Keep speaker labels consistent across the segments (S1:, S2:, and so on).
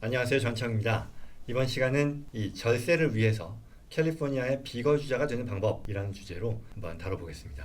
S1: 안녕하세요. 전청입니다. 이번 시간은 이 절세를 위해서 캘리포니아의 비거주자가 되는 방법이라는 주제로 한번 다뤄보겠습니다.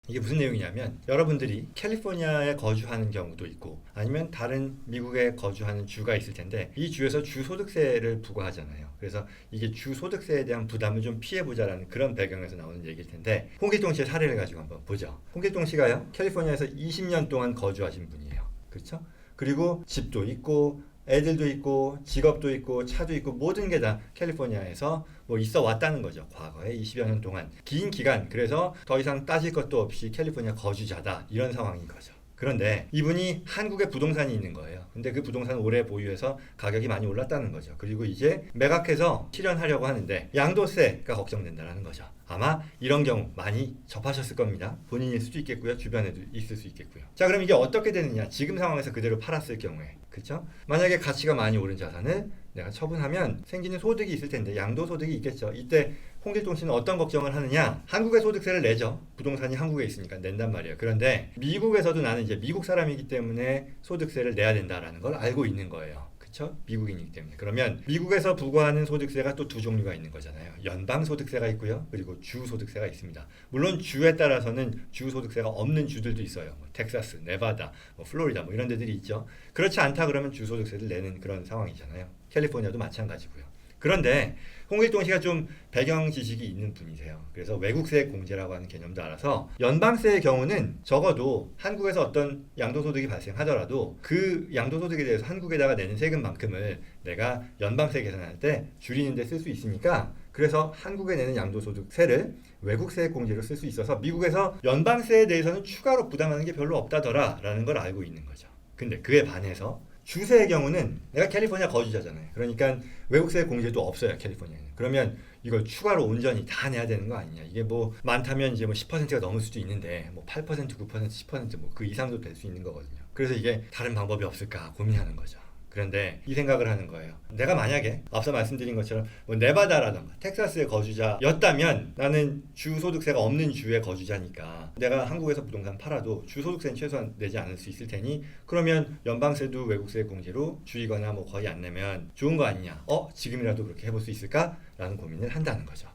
S1: 이게 무슨 내용이냐면 여러분들이 캘리포니아에 거주하는 경우도 있고 아니면 다른 미국에 거주하는 주가 있을 텐데 이 주에서 주소득세를 부과하잖아요. 그래서 이게 주소득세에 대한 부담을 좀 피해보자라는 그런 배경에서 나오는 얘기일 텐데 홍길동 씨의 사례를 가지고 한번 보죠. 홍길동 씨가요 캘리포니아에서 20년 동안 거주하신 분이에요. 그렇죠? 그리고 집도 있고 애들도 있고 직업도 있고 차도 있고 모든 게 다 캘리포니아에서 뭐 있어 왔다는 거죠. 과거에 20여 년 동안 긴 기간 그래서 더 이상 따질 것도 없이 캘리포니아 거주자다 이런 상황인 거죠. 그런데 이분이 한국에 부동산이 있는 거예요. 근데 그 부동산 오래 보유해서 가격이 많이 올랐다는 거죠. 그리고 이제 매각해서 실현하려고 하는데 양도세가 걱정된다는 거죠. 아마 이런 경우 많이 접하셨을 겁니다. 본인일 수도 있겠고요. 주변에도 있을 수 있겠고요. 자, 그럼 이게 어떻게 되느냐? 지금 상황에서 그대로 팔았을 경우에. 그렇죠? 만약에 가치가 많이 오른 자산을 내가 처분하면 생기는 소득이 있을 텐데 양도소득이 있겠죠. 이때 홍길동 씨는 어떤 걱정을 하느냐? 한국에 소득세를 내죠. 부동산이 한국에 있으니까 낸단 말이에요. 그런데 미국에서도 나는 이제 미국 사람이기 때문에 소득세를 내야 된다라는 걸 알고 있는 거예요. 그렇죠? 미국인이기 때문에. 그러면 미국에서 부과하는 소득세가 또 두 종류가 있는 거잖아요. 연방 소득세가 있고요. 그리고 주 소득세가 있습니다. 물론 주에 따라서는 주 소득세가 없는 주들도 있어요. 뭐 텍사스, 네바다, 뭐 플로리다 뭐 이런 데들이 있죠. 그렇지 않다 그러면 주 소득세를 내는 그런 상황이잖아요. 캘리포니아도 마찬가지고요. 그런데 홍길동 씨가 좀 배경 지식이 있는 분이세요. 그래서 외국세 공제라고 하는 개념도 알아서 연방세의 경우는 적어도 한국에서 어떤 양도소득이 발생하더라도 그 양도소득에 대해서 한국에다가 내는 세금만큼을 내가 연방세 계산할 때 줄이는 데 쓸 수 있으니까 그래서 한국에 내는 양도소득세를 외국세 공제로 쓸 수 있어서 미국에서 연방세에 대해서는 추가로 부담하는 게 별로 없다더라라는 걸 알고 있는 거죠. 근데 그에 반해서 주세의 경우는 내가 캘리포니아 거주자잖아요. 그러니까 외국세 공제도 없어요, 캘리포니아에는. 그러면 이걸 추가로 온전히 다 내야 되는 거 아니냐. 이게 뭐 많다면 이제 뭐 10%가 넘을 수도 있는데 뭐 8%, 9%, 10%뭐 그 이상도 될 수 있는 거거든요. 그래서 이게 다른 방법이 없을까 고민하는 거죠. 그런데 이 생각을 하는 거예요. 내가 만약에 앞서 말씀드린 것처럼 뭐 네바다라던가 텍사스의 거주자였다면 나는 주소득세가 없는 주의 거주자니까 내가 한국에서 부동산 팔아도 주소득세는 최소한 내지 않을 수 있을 테니 그러면 연방세도 외국세 공제로 줄이거나 뭐 거의 안 내면 좋은 거 아니냐. 지금이라도 그렇게 해볼 수 있을까? 라는 고민을 한다는 거죠.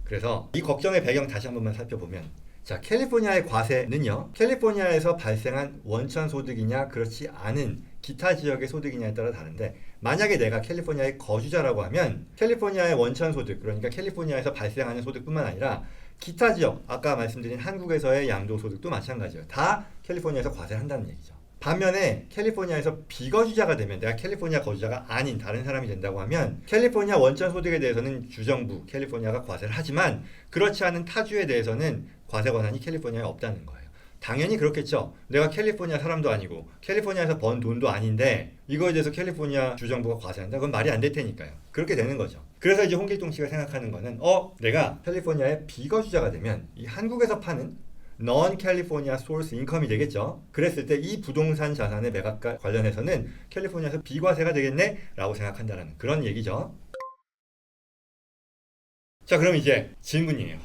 S1: 그래서 이 걱정의 배경 다시 한 번만 살펴보면 자, 캘리포니아의 과세는요. 캘리포니아에서 발생한 원천 소득이냐 그렇지 않은 기타 지역의 소득이냐에 따라 다른데 만약에 내가 캘리포니아의 거주자라고 하면 캘리포니아의 원천 소득 그러니까 캘리포니아에서 발생하는 소득뿐만 아니라 기타 지역 아까 말씀드린 한국에서의 양도 소득도 마찬가지예요. 다 캘리포니아에서 과세를 한다는 얘기죠. 반면에 캘리포니아에서 비거주자가 되면 내가 캘리포니아 거주자가 아닌 다른 사람이 된다고 하면 캘리포니아 원천 소득에 대해서는 주정부 캘리포니아가 과세를 하지만 그렇지 않은 타주에 대해서는 과세 권한이 캘리포니아에 없다는 거예요. 당연히 그렇겠죠. 내가 캘리포니아 사람도 아니고 캘리포니아에서 번 돈도 아닌데 이거에 대해서 캘리포니아 주정부가 과세한다? 그건 말이 안 될 테니까요. 그렇게 되는 거죠. 그래서 이제 홍길동 씨가 생각하는 거는 내가 캘리포니아의 비거주자가 되면 이 한국에서 파는 non-California source income이 되겠죠. 그랬을 때 이 부동산 자산의 매각과 관련해서는 캘리포니아에서 비과세가 되겠네? 라고 생각한다는 그런 얘기죠. 자, 그럼 이제 질문이에요.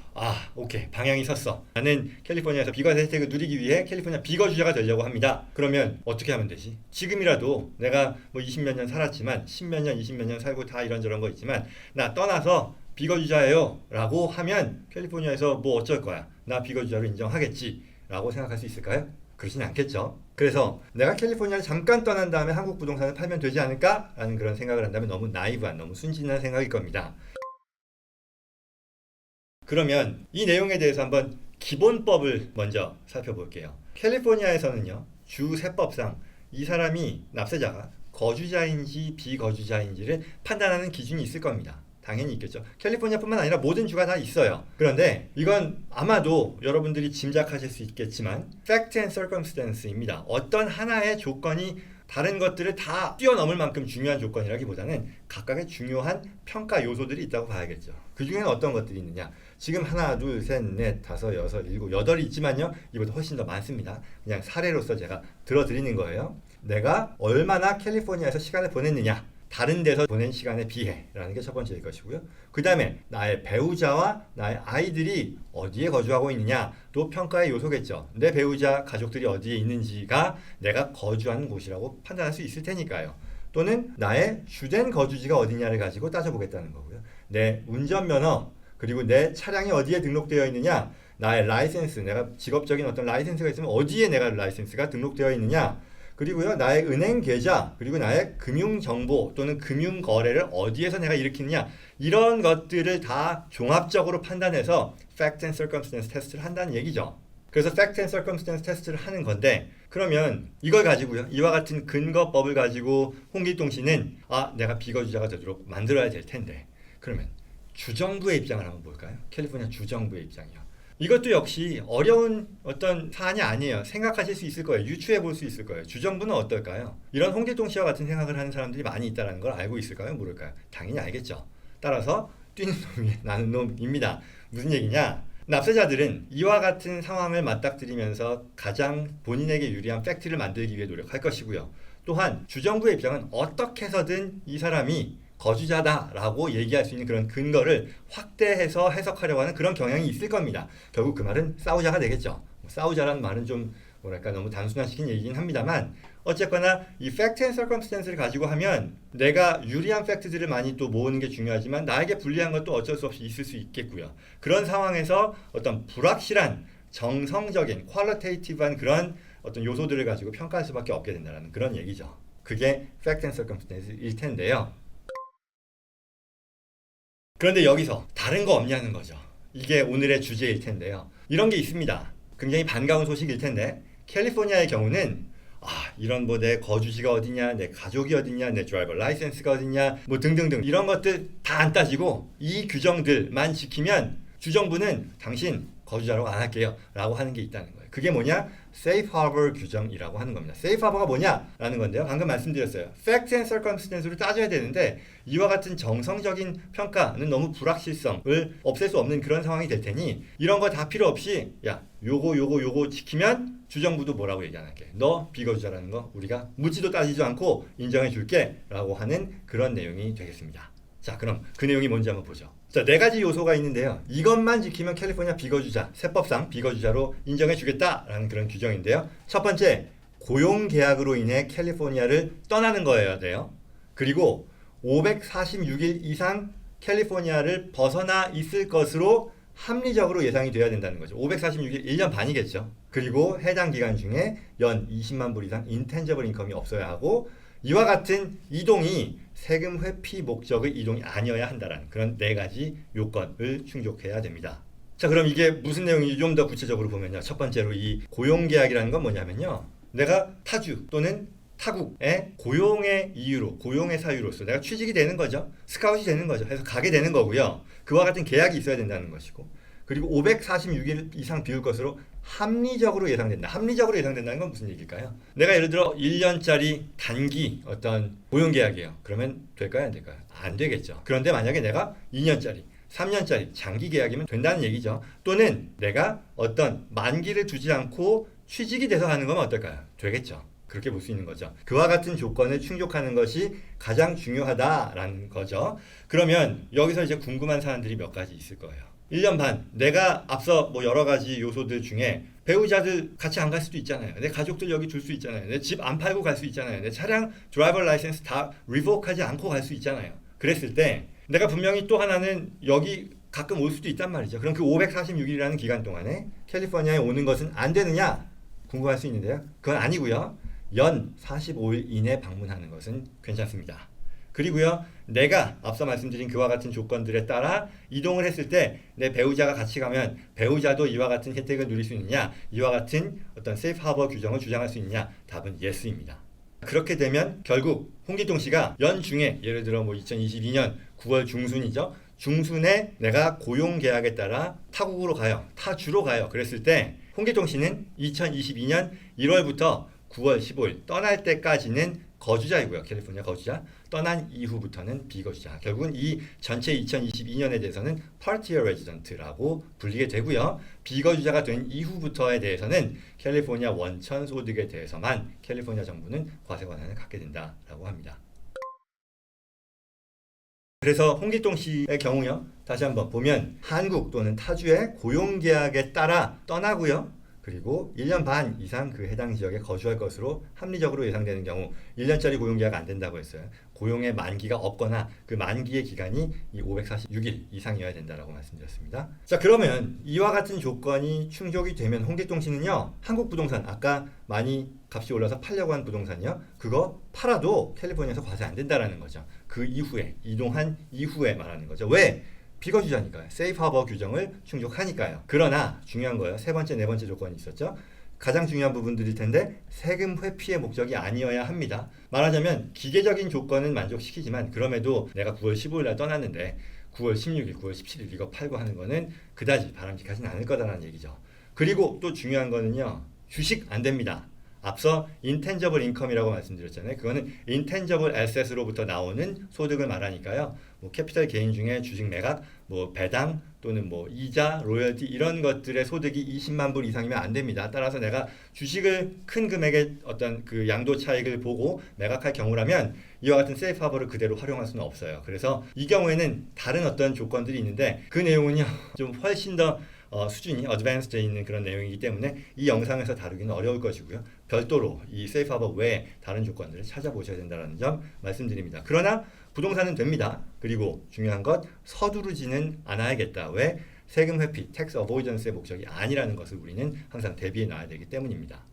S1: 오케이. 방향이 섰어. 나는 캘리포니아에서 비과세 혜택을 누리기 위해 캘리포니아 비거주자가 되려고 합니다. 그러면 어떻게 하면 되지? 지금이라도 내가 뭐 20몇 년 살았지만 10몇 년, 20몇 년 살고 다 이런저런 거 있지만 나 떠나서 비거주자예요 라고 하면 캘리포니아에서 뭐 어쩔 거야. 나 비거주자로 인정하겠지 라고 생각할 수 있을까요? 그렇진 않겠죠. 그래서 내가 캘리포니아를 잠깐 떠난 다음에 한국 부동산을 팔면 되지 않을까? 라는 그런 생각을 한다면 너무 나이브한, 너무 순진한 생각일 겁니다. 그러면 이 내용에 대해서 한번 기본법을 먼저 살펴볼게요. 캘리포니아에서는요, 주세법상 이 사람이 납세자가 거주자인지 비거주자인지를 판단하는 기준이 있을 겁니다. 당연히 있겠죠. 캘리포니아뿐만 아니라 모든 주가 다 있어요. 그런데 이건 아마도 여러분들이 짐작하실 수 있겠지만 fact and circumstance입니다. 어떤 하나의 조건이 다른 것들을 다 뛰어넘을 만큼 중요한 조건이라기보다는 각각의 중요한 평가 요소들이 있다고 봐야겠죠. 그 중에는 어떤 것들이 있느냐? 지금 하나, 둘, 셋, 넷, 다섯, 여섯, 일곱, 여덟이 있지만요. 이보다 훨씬 더 많습니다. 그냥 사례로서 제가 들어드리는 거예요. 내가 얼마나 캘리포니아에서 시간을 보냈느냐? 다른 데서 보낸 시간에 비해라는 게 첫 번째일 것이고요. 그 다음에 나의 배우자와 나의 아이들이 어디에 거주하고 있느냐도 평가의 요소겠죠. 내 배우자, 가족들이 어디에 있는지가 내가 거주하는 곳이라고 판단할 수 있을 테니까요. 또는 나의 주된 거주지가 어디냐를 가지고 따져보겠다는 거고요. 내 운전면허, 그리고 내 차량이 어디에 등록되어 있느냐, 나의 라이센스, 내가 직업적인 어떤 라이센스가 있으면 어디에 내가 라이센스가 등록되어 있느냐, 그리고요 나의 은행 계좌, 그리고 나의 금융 정보 또는 금융 거래를 어디에서 내가 일으키느냐, 이런 것들을 다 종합적으로 판단해서 Fact and Circumstance 테스트를 한다는 얘기죠. 그래서 Fact and Circumstance 테스트를 하는 건데, 그러면 이걸 가지고요, 이와 같은 근거법을 가지고 홍길동 씨는 내가 비거주자가 되도록 만들어야 될 텐데, 그러면 주정부의 입장을 한번 볼까요? 캘리포니아 주정부의 입장이요. 이것도 역시 어려운 어떤 사안이 아니에요. 생각하실 수 있을 거예요. 유추해 볼 수 있을 거예요. 주정부는 어떨까요? 이런 홍길동 씨와 같은 생각을 하는 사람들이 많이 있다는 걸 알고 있을까요? 모를까요? 당연히 알겠죠. 따라서 뛰는 놈이 나는 놈입니다. 무슨 얘기냐? 납세자들은 이와 같은 상황을 맞닥뜨리면서 가장 본인에게 유리한 팩트를 만들기 위해 노력할 것이고요. 또한 주정부의 입장은 어떻게 해서든 이 사람이 거주자다라고 얘기할 수 있는 그런 근거를 확대해서 해석하려고 하는 그런 경향이 있을 겁니다. 결국 그 말은 싸우자가 되겠죠. 싸우자라는 말은 좀 뭐랄까 너무 단순화시킨 얘기긴 합니다만, 어쨌거나 이 팩트 앤 서컴스턴스를 가지고 하면 내가 유리한 팩트들을 많이 또 모으는 게 중요하지만 나에게 불리한 것도 어쩔 수 없이 있을 수 있겠고요. 그런 상황에서 어떤 불확실한 정성적인 퀄리테이티브한 그런 어떤 요소들을 가지고 평가할 수밖에 없게 된다는 그런 얘기죠. 그게 팩트 앤 서컴스턴스일 텐데요. 그런데 여기서 다른 거 없냐는 거죠. 이게 오늘의 주제일 텐데요. 이런 게 있습니다. 굉장히 반가운 소식일 텐데, 캘리포니아의 경우는 이런 뭐 내 거주지가 어디냐, 내 가족이 어디냐, 내 드라이버 라이센스가 어디냐, 뭐 등등등 이런 것들 다 안 따지고 이 규정들만 지키면 주정부는 당신 거주자라고 안 할게요 라고 하는 게 있다는 거예요. 그게 뭐냐? Safe Harbor 규정이라고 하는 겁니다. Safe Harbor가 뭐냐라는 건데요. 방금 말씀드렸어요. Fact and Circumstance로 따져야 되는데 이와 같은 정성적인 평가는 너무 불확실성을 없앨 수 없는 그런 상황이 될 테니 이런 거 다 필요 없이 요거 지키면 주정부도 뭐라고 얘기 안 할게. 너 비거주자라는 거 우리가 묻지도 따지지도 않고 인정해 줄게 라고 하는 그런 내용이 되겠습니다. 자, 그럼 그 내용이 뭔지 한번 보죠. 자, 네 가지 요소가 있는데요. 이것만 지키면 캘리포니아 비거주자, 세법상 비거주자로 인정해 주겠다라는 그런 규정인데요. 첫 번째, 고용계약으로 인해 캘리포니아를 떠나는 거여야 돼요. 그리고 546일 이상 캘리포니아를 벗어나 있을 것으로 합리적으로 예상이 돼야 된다는 거죠. 546일 1년 반이겠죠. 그리고 해당 기간 중에 연 20만 불 이상 인텐저블 인컴이 없어야 하고, 이와 같은 이동이 세금 회피 목적의 이동이 아니어야 한다는 그런 네 가지 요건을 충족해야 됩니다. 자, 그럼 이게 무슨 내용인지 좀 더 구체적으로 보면요. 첫 번째로 이 고용계약이라는 건 뭐냐면요. 내가 타주 또는 타국의 고용의 이유로, 고용의 사유로서 내가 취직이 되는 거죠. 스카웃이 되는 거죠. 해서 가게 되는 거고요. 그와 같은 계약이 있어야 된다는 것이고, 그리고 546일 이상 비울 것으로 합리적으로 예상된다. 합리적으로 예상된다는 건 무슨 얘기일까요? 내가 예를 들어 1년짜리 단기 어떤 고용계약이에요. 그러면 될까요? 안 될까요? 안 되겠죠. 그런데 만약에 내가 2년짜리, 3년짜리 장기 계약이면 된다는 얘기죠. 또는 내가 어떤 만기를 두지 않고 취직이 돼서 하는 건 어떨까요? 되겠죠. 그렇게 볼 수 있는 거죠. 그와 같은 조건을 충족하는 것이 가장 중요하다라는 거죠. 그러면 여기서 이제 궁금한 사람들이 몇 가지 있을 거예요. 1년 반, 내가 앞서 뭐 여러 가지 요소들 중에 배우자들 같이 안 갈 수도 있잖아요. 내 가족들 여기 둘 수 있잖아요. 내 집 안 팔고 갈 수 있잖아요. 내 차량 드라이버 라이센스 다 리보크하지 않고 갈 수 있잖아요. 그랬을 때 내가 분명히 또 하나는 여기 가끔 올 수도 있단 말이죠. 그럼 그 546일이라는 기간 동안에 캘리포니아에 오는 것은 안 되느냐? 궁금할 수 있는데요. 그건 아니고요. 연 45일 이내 방문하는 것은 괜찮습니다. 그리고요, 내가 앞서 말씀드린 그와 같은 조건들에 따라 이동을 했을 때 내 배우자가 같이 가면 배우자도 이와 같은 혜택을 누릴 수 있느냐, 이와 같은 어떤 세이프 하버 규정을 주장할 수 있느냐, 답은 예스입니다. 그렇게 되면 결국 홍길동 씨가 연중에 예를 들어 뭐 2022년 9월 중순이죠. 중순에 내가 고용계약에 따라 타국으로 가요. 타주로 가요. 그랬을 때 홍길동 씨는 2022년 1월부터 9월 15일 떠날 때까지는 거주자이고요. 캘리포니아 거주자. 떠난 이후부터는 비거주자. 결국은 이 전체 2022년에 대해서는 Part Year Resident라고 불리게 되고요. 비거주자가 된 이후부터에 대해서는 캘리포니아 원천 소득에 대해서만 캘리포니아 정부는 과세 권한을 갖게 된다라고 합니다. 그래서 홍길동 씨의 경우요. 다시 한번 보면 한국 또는 타주의 고용계약에 따라 떠나고요. 그리고 1년 반 이상 그 해당 지역에 거주할 것으로 합리적으로 예상되는 경우 1년짜리 고용계약 안 된다고 했어요. 고용의 만기가 없거나 그 만기의 기간이 이 546일 이상이어야 된다라고 말씀드렸습니다. 자, 그러면 이와 같은 조건이 충족이 되면 홍길동 씨는요. 한국 부동산 아까 많이 값이 올라서 팔려고 한 부동산이요. 그거 팔아도 캘리포니아에서 과세 안 된다라는 거죠. 그 이후에 이동한 이후에 말하는 거죠. 왜? 비거주자니까요. 세이프 하버 규정을 충족하니까요. 그러나 중요한 거예요. 세 번째, 네 번째 조건이 있었죠. 가장 중요한 부분들일 텐데 세금 회피의 목적이 아니어야 합니다. 말하자면 기계적인 조건은 만족시키지만 그럼에도 내가 9월 15일 날 떠났는데 9월 16일, 9월 17일 이거 팔고 하는 거는 그다지 바람직하지는 않을 거다라는 얘기죠. 그리고 또 중요한 거는요. 주식 안 됩니다. 앞서 인텐저블 인컴이라고 말씀드렸잖아요. 그거는 인텐저블 에셋으로부터 나오는 소득을 말하니까요. 뭐 캐피탈 게인 중에 주식 매각, 뭐 배당 또는 뭐 이자, 로열티 이런 것들의 소득이 20만 불 이상이면 안 됩니다. 따라서 내가 주식을 큰 금액의 어떤 그 양도 차익을 보고 매각할 경우라면 이와 같은 세이프 하버를 그대로 활용할 수는 없어요. 그래서 이 경우에는 다른 어떤 조건들이 있는데 그 내용은요. 좀 훨씬 더 수준이 어드밴스되어 있는 그런 내용이기 때문에 이 영상에서 다루기는 어려울 것이고요. 별도로 이 세이프 하버 외에 다른 조건들을 찾아보셔야 된다는 점 말씀드립니다. 그러나 부동산은 됩니다. 그리고 중요한 것 서두르지는 않아야겠다. 왜? 세금 회피, 텍스 어보이던스의 목적이 아니라는 것을 우리는 항상 대비해 놔야 되기 때문입니다.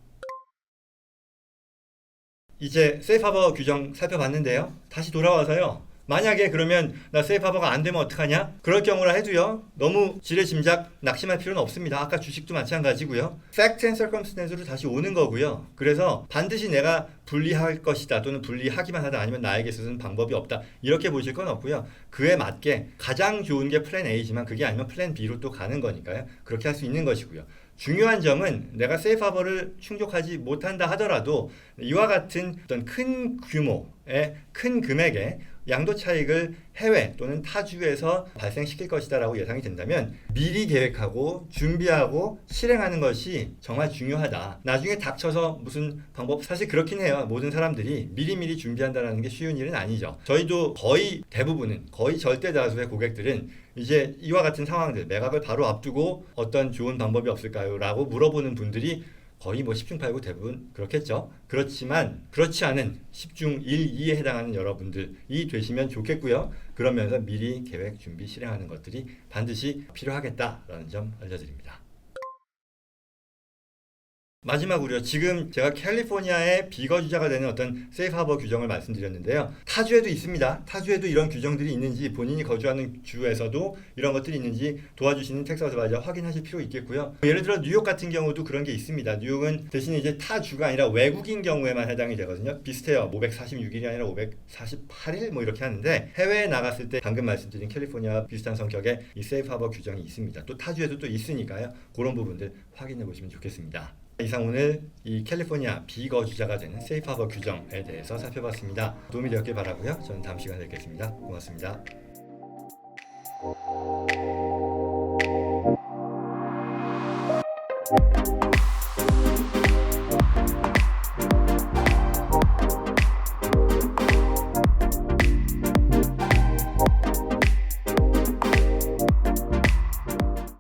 S1: 이제 세이프 하버 규정 살펴봤는데요. 다시 돌아와서요. 만약에 그러면 나 세이프 하버가 안 되면 어떡하냐? 그럴 경우라 해도요. 너무 지레짐작 낙심할 필요는 없습니다. 아까 주식도 마찬가지고요. Fact and Circumstance로 다시 오는 거고요. 그래서 반드시 내가 분리할 것이다 또는 분리하기만 하다 아니면 나에게 있어서는 방법이 없다. 이렇게 보실 건 없고요. 그에 맞게 가장 좋은 게 플랜 A지만 그게 아니면 플랜 B로 또 가는 거니까요. 그렇게 할 수 있는 것이고요. 중요한 점은 내가 세이프 하버를 충족하지 못한다 하더라도 이와 같은 어떤 큰 규모의 큰 금액의 양도 차익을 해외 또는 타주에서 발생시킬 것이다라고 예상이 된다면 미리 계획하고 준비하고 실행하는 것이 정말 중요하다. 나중에 닥쳐서 무슨 방법 사실 그렇긴 해요. 모든 사람들이 미리미리 준비한다는 게 쉬운 일은 아니죠. 저희도 거의 대부분은 거의 절대 다수의 고객들은 이제 이와 같은 상황들 매각을 바로 앞두고 어떤 좋은 방법이 없을까요? 라고 물어보는 분들이 거의 뭐 10중 8구 대부분 그렇겠죠. 그렇지만 그렇지 않은 10중 1, 2에 해당하는 여러분들이 되시면 좋겠고요. 그러면서 미리 계획, 준비, 실행하는 것들이 반드시 필요하겠다라는 점 알려드립니다. 마지막으로요. 지금 제가 캘리포니아의 비거주자가 되는 어떤 세이프 하버 규정을 말씀드렸는데요. 타주에도 있습니다. 타주에도 이런 규정들이 있는지 본인이 거주하는 주에서도 이런 것들이 있는지 도와주시는 텍사스 어드바이저 확인하실 필요 있겠고요. 예를 들어 뉴욕 같은 경우도 그런 게 있습니다. 뉴욕은 대신에 이제 타주가 아니라 외국인 경우에만 해당이 되거든요. 비슷해요. 546일이 아니라 548일 뭐 이렇게 하는데 해외에 나갔을 때 방금 말씀드린 캘리포니아 비슷한 성격의 이 세이프 하버 규정이 있습니다. 또 타주에도 또 있으니까요. 그런 부분들 확인해 보시면 좋겠습니다. 이상 오늘 이 캘리포니아 비거주자가 되는 세이프 하버 규정에 대해서 살펴봤습니다. 도움이 되었길 바라고요. 저는 다음 시간에 뵙겠습니다. 고맙습니다.